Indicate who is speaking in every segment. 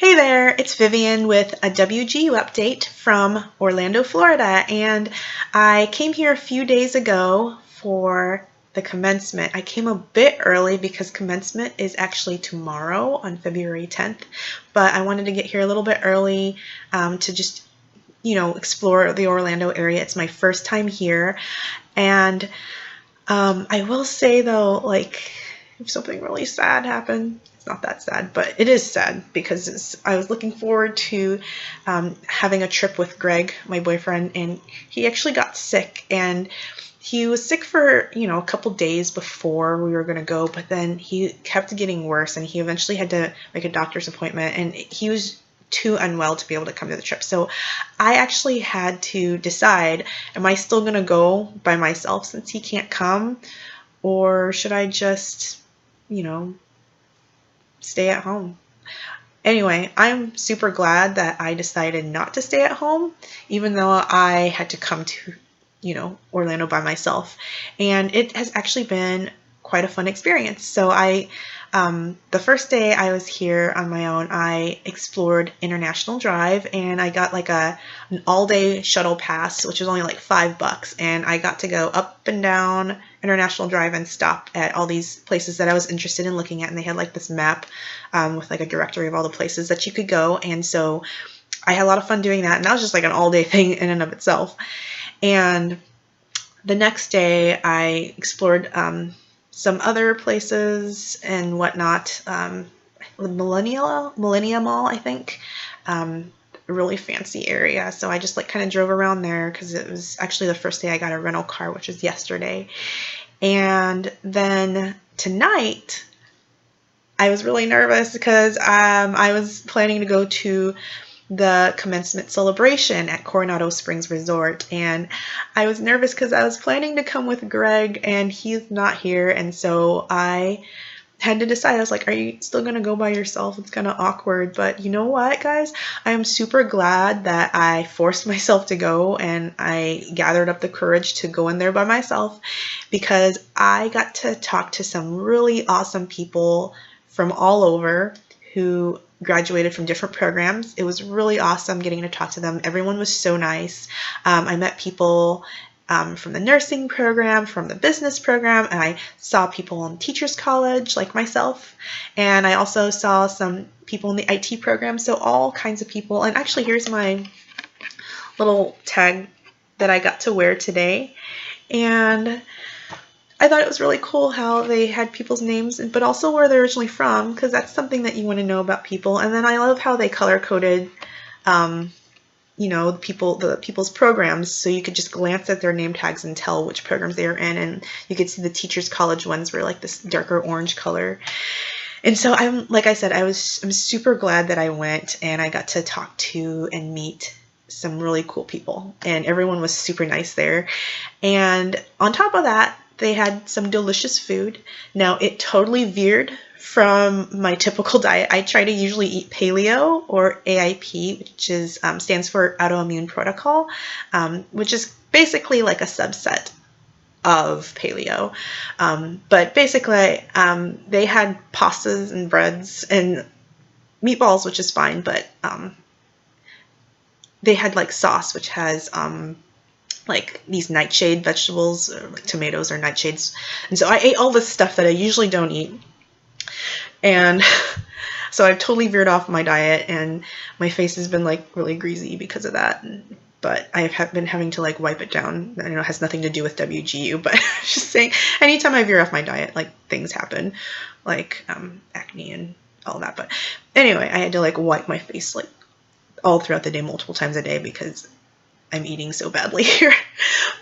Speaker 1: Hey there, it's Vivian with a WGU update from Orlando, Florida, and I came here a few days ago for the commencement. I came a bit early because commencement is actually tomorrow on February 10th, but I wanted to get here a little bit early to just, explore the Orlando area. It's my first time here, and I will say though, if something really sad happened, it's not that sad, but it is sad because I was looking forward to having a trip with Greg, my boyfriend, and he actually got sick, and he was sick for, a couple days before we were going to go, but then he kept getting worse, and he eventually had to make a doctor's appointment, and he was too unwell to be able to come to the trip. So I actually had to decide, am I still going to go by myself since he can't come, or should I just, stay at home? Anyway, I'm super glad that I decided not to stay at home, even though I had to come to, Orlando by myself. And it has actually been quite a fun experience. So the first day I was here on my own, I explored International Drive, and I got like an all-day shuttle pass, which was only like $5, and I got to go up and down International Drive and stop at all these places that I was interested in looking at, and they had like this map with like a directory of all the places that you could go, and so I had a lot of fun doing that, and that was just like an all-day thing in and of itself. And the next day I explored some other places and whatnot. Millennia Mall, I think. A really fancy area. So I just kind of drove around there because it was actually the first day I got a rental car, which was yesterday. And then tonight, I was really nervous because I was planning to go to the commencement celebration at Coronado Springs Resort, and I was nervous because I was planning to come with Greg, and he's not here, and so I had to decide. I was like, are you still going to go by yourself? It's kind of awkward, but you know what, guys? I am super glad that I forced myself to go, and I gathered up the courage to go in there by myself, because I got to talk to some really awesome people from all over who graduated from different programs. It was really awesome getting to talk to them. Everyone was so nice. I met people from the nursing program, from the business program, and I saw people in teachers college like myself, and I also saw some people in the IT program, so all kinds of people. And actually, here's my little tag that I got to wear today, and I thought it was really cool how they had people's names, but also where they're originally from, because that's something that you want to know about people. And then I love how they color-coded, the people's programs, so you could just glance at their name tags and tell which programs they are in. And you could see the teachers college ones were like this darker orange color. And so like I said, I'm super glad that I went, and I got to talk to and meet some really cool people, and everyone was super nice there. And on top of that, they had some delicious food. Now, it totally veered from my typical diet. I try to usually eat paleo, or AIP, which stands for autoimmune protocol, which is basically like a subset of paleo. But basically, they had pastas and breads and meatballs, which is fine, but they had like sauce, which has like these nightshade vegetables, or like tomatoes or nightshades. And so I ate all this stuff that I usually don't eat. And so I've totally veered off my diet, and my face has been like really greasy because of that. But I have been having to like wipe it down. I know it has nothing to do with WGU, but just saying, anytime I veer off my diet, like things happen, like acne and all that. But anyway, I had to like wipe my face like all throughout the day, multiple times a day, because I'm eating so badly here.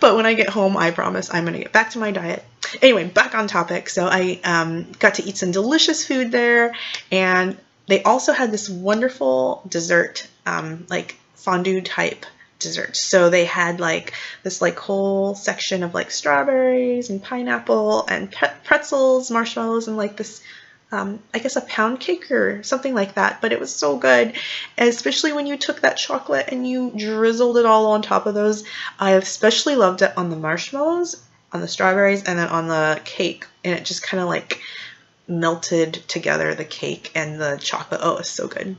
Speaker 1: But when I get home, I promise I'm going to get back to my diet. Anyway, back on topic. So I got to eat some delicious food there, and they also had this wonderful dessert, like fondue type dessert. So they had like this like whole section of like strawberries and pineapple and pretzels, marshmallows, and like this I guess a pound cake or something like that, but it was so good, especially when you took that chocolate and you drizzled it all on top of those. I especially loved it on the marshmallows, on the strawberries, and then on the cake, and it just kind of like melted together, the cake and the chocolate. Oh, it was so good.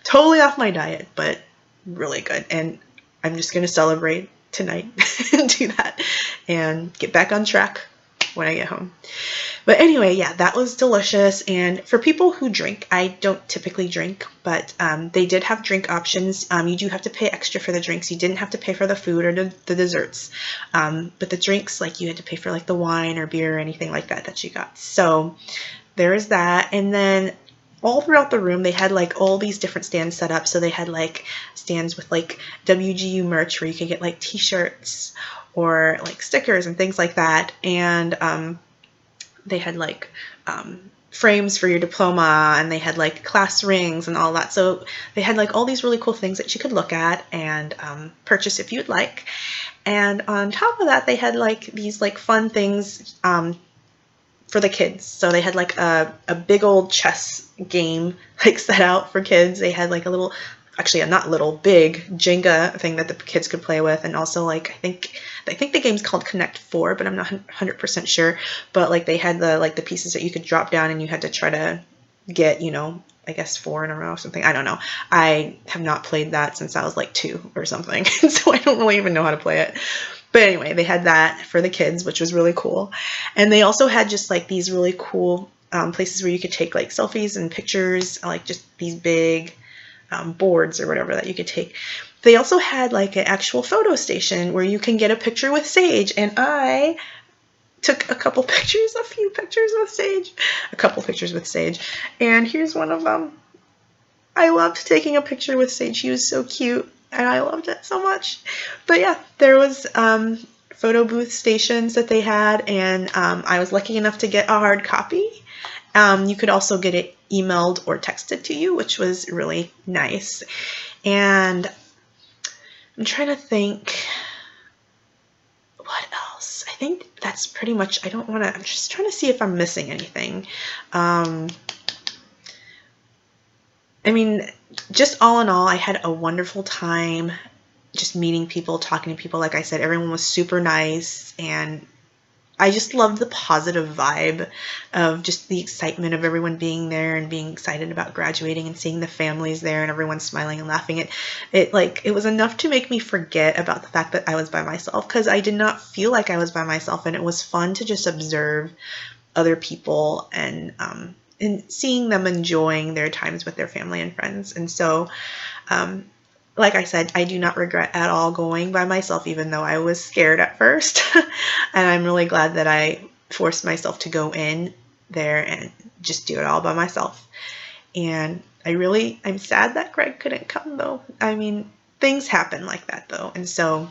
Speaker 1: Totally off my diet, but really good. And I'm just going to celebrate tonight and do that and get back on track when I get home. But anyway, yeah, that was delicious. And for people who drink, I don't typically drink, but they did have drink options. You do have to pay extra for the drinks. You didn't have to pay for the food or the desserts. But the drinks, like you had to pay for like the wine or beer or anything like that you got. So there is that. And then all throughout the room, they had like all these different stands set up. So they had like stands with like WGU merch where you could get like t-shirts or like stickers and things like that. And they had like frames for your diploma, and they had like class rings and all that. So they had like all these really cool things that you could look at and purchase if you'd like. And on top of that, they had like these like fun things for the kids. So they had like a big old chess game like set out for kids. They had like a little, actually a not little, big Jenga thing that the kids could play with. And also like, I think the game's called Connect 4, but I'm not 100% sure. But like they had the pieces that you could drop down and you had to try to get, I guess 4 in a row or something. I don't know. I have not played that since I was like 2 or something. So I don't really even know how to play it. But anyway, they had that for the kids, which was really cool. And they also had just like these really cool places where you could take like selfies and pictures, like just these big boards or whatever that you could take. They also had like an actual photo station where you can get a picture with Sage. And I took a few pictures with Sage. And here's one of them. I loved taking a picture with Sage. She was so cute. And I loved it so much. But yeah, there was photo booth stations that they had, and I was lucky enough to get a hard copy. You could also get it emailed or texted to you, which was really nice. And I'm trying to think what else. I think that's pretty much, I'm just trying to see if I'm missing anything. I mean, just all in all, I had a wonderful time just meeting people, talking to people. Like I said, everyone was super nice, and I just loved the positive vibe of just the excitement of everyone being there and being excited about graduating and seeing the families there and everyone smiling and laughing. It was enough to make me forget about the fact that I was by myself, because I did not feel like I was by myself, and it was fun to just observe other people and seeing them enjoying their times with their family and friends. And so, like I said, I do not regret at all going by myself, even though I was scared at first. And I'm really glad that I forced myself to go in there and just do it all by myself. And I'm sad that Greg couldn't come, though. I mean, things happen like that, though. And so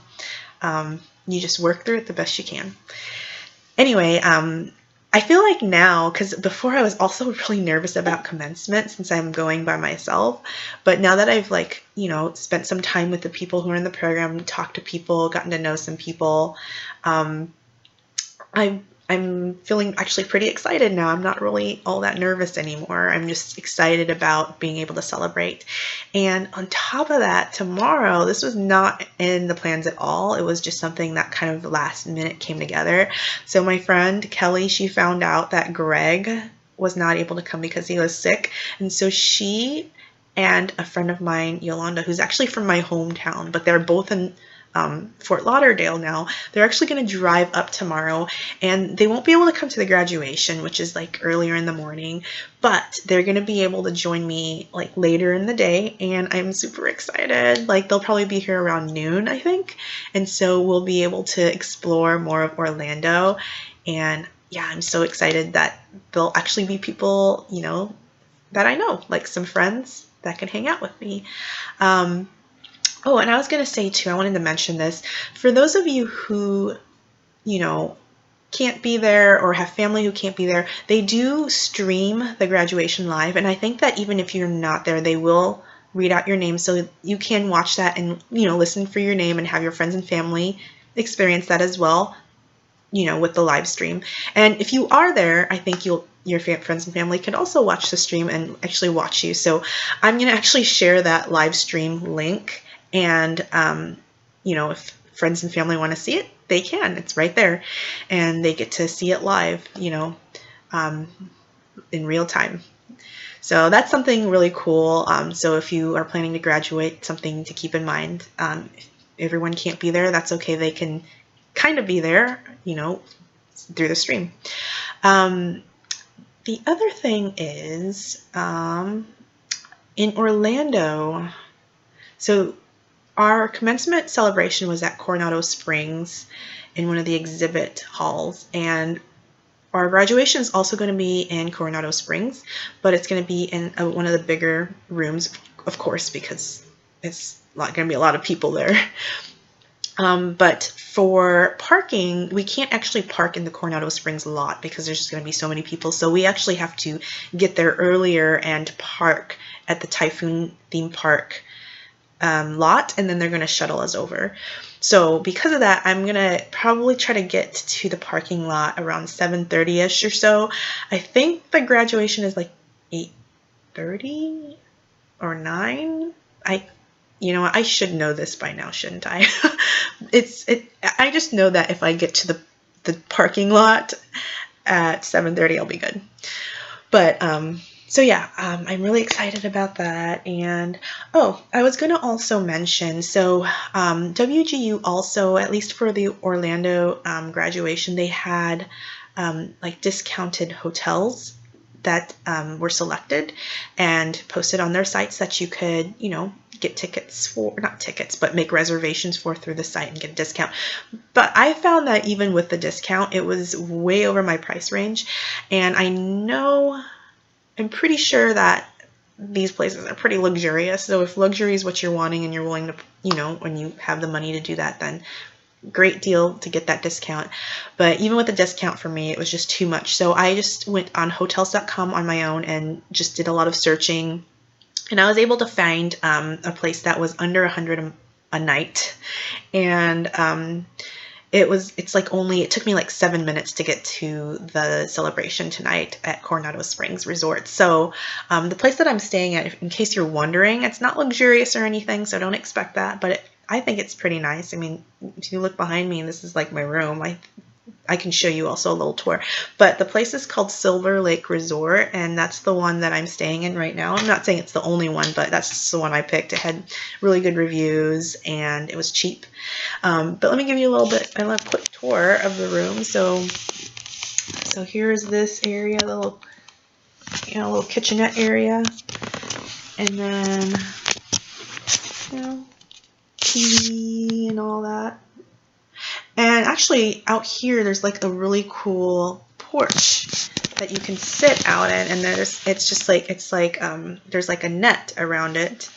Speaker 1: you just work through it the best you can. Anyway, I feel like now, because before I was also really nervous about commencement since I'm going by myself, but now that I've spent some time with the people who are in the program, talked to people, gotten to know some people, I'm feeling actually pretty excited now. I'm not really all that nervous anymore. I'm just excited about being able to celebrate. And on top of that, tomorrow, this was not in the plans at all. It was just something that kind of last minute came together. So my friend Kelly, she found out that Greg was not able to come because he was sick. And so she and a friend of mine, Yolanda, who's actually from my hometown, but they're both in Fort Lauderdale now, they're actually going to drive up tomorrow, and they won't be able to come to the graduation, which is like earlier in the morning, but they're going to be able to join me like later in the day, and I'm super excited. Like they'll probably be here around noon, I think, and so we'll be able to explore more of Orlando. And yeah, I'm so excited that there'll actually be people, that I know, like some friends that can hang out with me. Oh, and I was going to say too, I wanted to mention this. For those of you who, can't be there or have family who can't be there, they do stream the graduation live. And I think that even if you're not there, they will read out your name so you can watch that and, listen for your name and have your friends and family experience that as well, with the live stream. And if you are there, I think your friends and family can also watch the stream and actually watch you. So I'm going to actually share that live stream link. And, if friends and family want to see it, they can. It's right there. And they get to see it live, in real time. So that's something really cool. So if you are planning to graduate, something to keep in mind. If everyone can't be there, that's okay. They can kind of be there, through the stream. The other thing is in Orlando, so our commencement celebration was at Coronado Springs in one of the exhibit halls, and our graduation is also going to be in Coronado Springs, but it's going to be in one of the bigger rooms, of course, because it's going to be a lot of people there. But for parking, we can't actually park in the Coronado Springs lot because there's just going to be so many people. So we actually have to get there earlier and park at the Typhoon theme park lot, and then they're going to shuttle us over. So because of that, I'm going to probably try to get to the parking lot around 7:30ish or so. I think the graduation is like 8:30 or 9. I should know this by now, shouldn't I? I just know that if I get to the parking lot at 7:30, I'll be good. But so yeah, I'm really excited about that. And I was going to also mention, so WGU also, at least for the Orlando graduation, they had like discounted hotels that were selected and posted on their sites that you could, get tickets for, not tickets, but make reservations for through the site and get a discount. But I found that even with the discount, it was way over my price range. And I'm pretty sure that these places are pretty luxurious. So if luxury is what you're wanting and you're willing to, when you have the money to do that, then great deal to get that discount. But even with the discount, for me, it was just too much. So I just went on hotels.com on my own and just did a lot of searching. And I was able to find a place that was under $100 a night. And it took me like 7 minutes to get to the celebration tonight at Coronado Springs Resort. So the place that I'm staying at, in case you're wondering, it's not luxurious or anything, so don't expect that, but I think it's pretty nice. I mean, if you look behind me, this is like my room. I can show you also a little tour. But the place is called Silver Lake Resort, and that's the one that I'm staying in right now. I'm not saying it's the only one, but that's the one I picked. It had really good reviews, and it was cheap. But let me give you a quick tour of the room. So here's this area, the little kitchenette area, and then TV and all that. And actually out here there's like a really cool porch that you can sit out in, and there's like a net around it.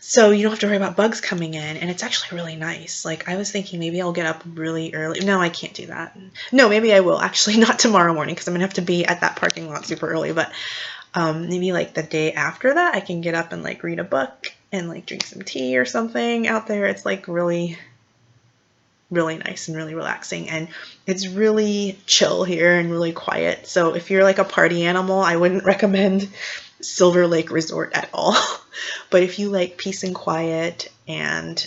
Speaker 1: So you don't have to worry about bugs coming in, and it's actually really nice. Like, I was thinking maybe I'll get up really early. No, I can't do that. No, maybe I will. Actually, not tomorrow morning because I'm going to have to be at that parking lot super early. But maybe like the day after that, I can get up and like read a book and like drink some tea or something out there. It's like really, really nice and really relaxing, and it's really chill here and really quiet. So if you're like a party animal, I wouldn't recommend Silver Lake Resort at all. But if you like peace and quiet and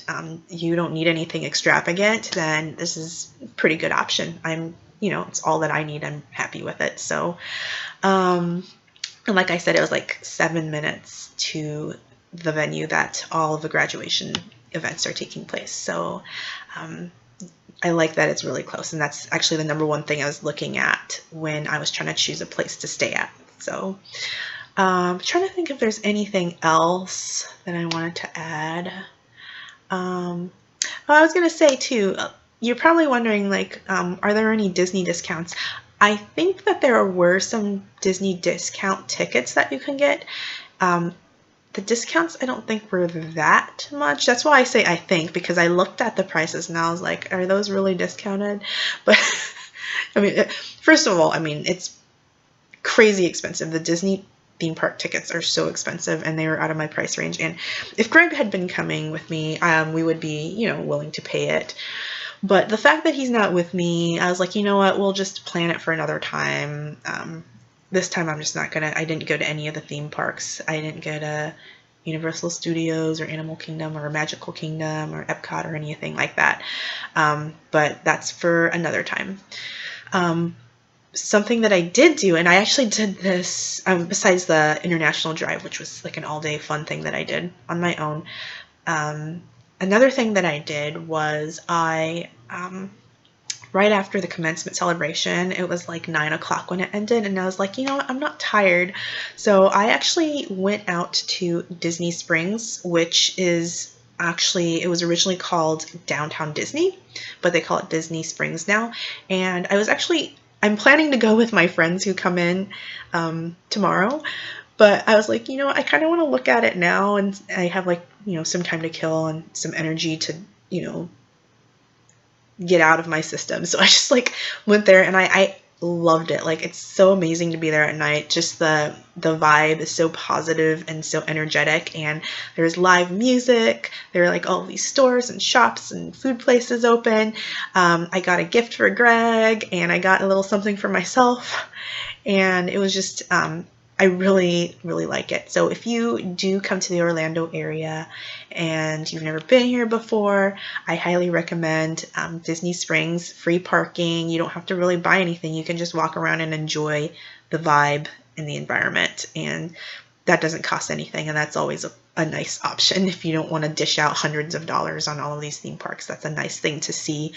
Speaker 1: you don't need anything extravagant, then this is a pretty good option. It's all that I need. I'm happy with it. So, and like I said, it was like 7 minutes to the venue that all of the graduation events are taking place. So, I like that it's really close, and that's actually the number one thing I was looking at when I was trying to choose a place to stay at. So, I'm trying to think if there's anything else that I wanted to add. I was going to say too, you're probably wondering, like, are there any Disney discounts? I think that there were some Disney discount tickets that you can get. The discounts I don't think were that much. That's why I say I think, because I looked at the prices and I was like, are those really discounted? But I mean, first of all, I mean, it's crazy expensive. The Disney theme park tickets are so expensive, and they were out of my price range. And if Greg had been coming with me, we would be, willing to pay it. But the fact that he's not with me, I was like, you know what, we'll just plan it for another time. This time I'm just not gonna, I didn't go to any of the theme parks. I didn't go to Universal Studios or Animal Kingdom or Magical Kingdom or Epcot or anything like that. But that's for another time. something that I did do, and I actually did this besides the international drive, which was like an all-day fun thing that I did on my own. Another thing that I did was right after the commencement celebration, it was like 9 o'clock when it ended, and I was like, you know what, I'm not tired. So I actually went out to Disney Springs, which is actually, it was originally called Downtown Disney, but they call it Disney Springs now. And I'm planning to go with my friends who come in tomorrow. But I was like, you know, I kind of want to look at it now, and I have like, you know, some time to kill and some energy to, you know, get out of my system. So I just like went there, and I loved it. Like, it's so amazing to be there at night. Just the vibe is so positive and so energetic, and there's live music. There are like all these stores and shops and food places open. I got a gift for Greg, and I got a little something for myself, and it was just I really, really like it. So if you do come to the Orlando area and you've never been here before, I highly recommend Disney Springs. Free parking. You don't have to really buy anything. You can just walk around and enjoy the vibe and the environment. And that doesn't cost anything. And that's always a nice option if you don't want to dish out hundreds of dollars on all of these theme parks. That's a nice thing to see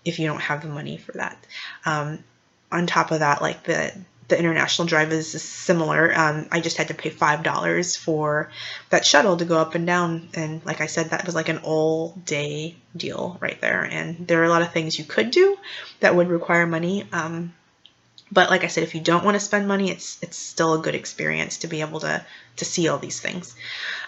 Speaker 1: if you don't have the money for that. On top of that, like the international drive is similar. I just had to pay $5 for that shuttle to go up and down. And like I said, that was like an all day deal right there. And there are a lot of things you could do that would require money. But like I said, if you don't want to spend money, it's still a good experience to be able to see all these things.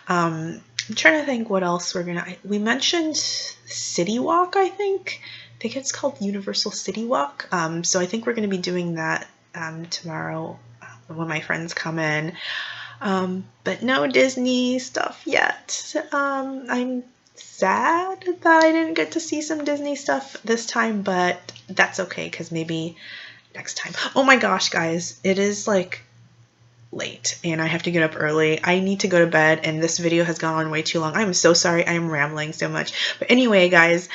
Speaker 1: I'm trying to think what else we mentioned City Walk, I think. I think it's called Universal City Walk. So I think we're going to be doing that tomorrow when my friends come in. But no Disney stuff yet. I'm sad that I didn't get to see some Disney stuff this time, but that's okay, because maybe next time. Oh my gosh, guys, it is like late and I have to get up early. I need to go to bed, and this video has gone on way too long. I'm so sorry. I'm rambling so much. But anyway, guys,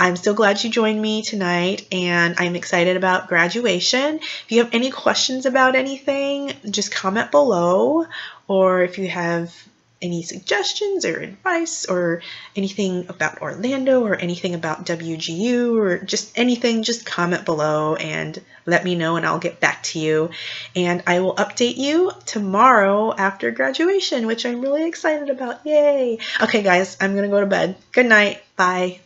Speaker 1: I'm so glad you joined me tonight, and I'm excited about graduation. If you have any questions about anything, just comment below, or if you have any suggestions or advice or anything about Orlando or anything about WGU or just anything, just comment below and let me know, and I'll get back to you. And I will update you tomorrow after graduation, which I'm really excited about. Yay! Okay, guys, I'm gonna go to bed. Good night. Bye.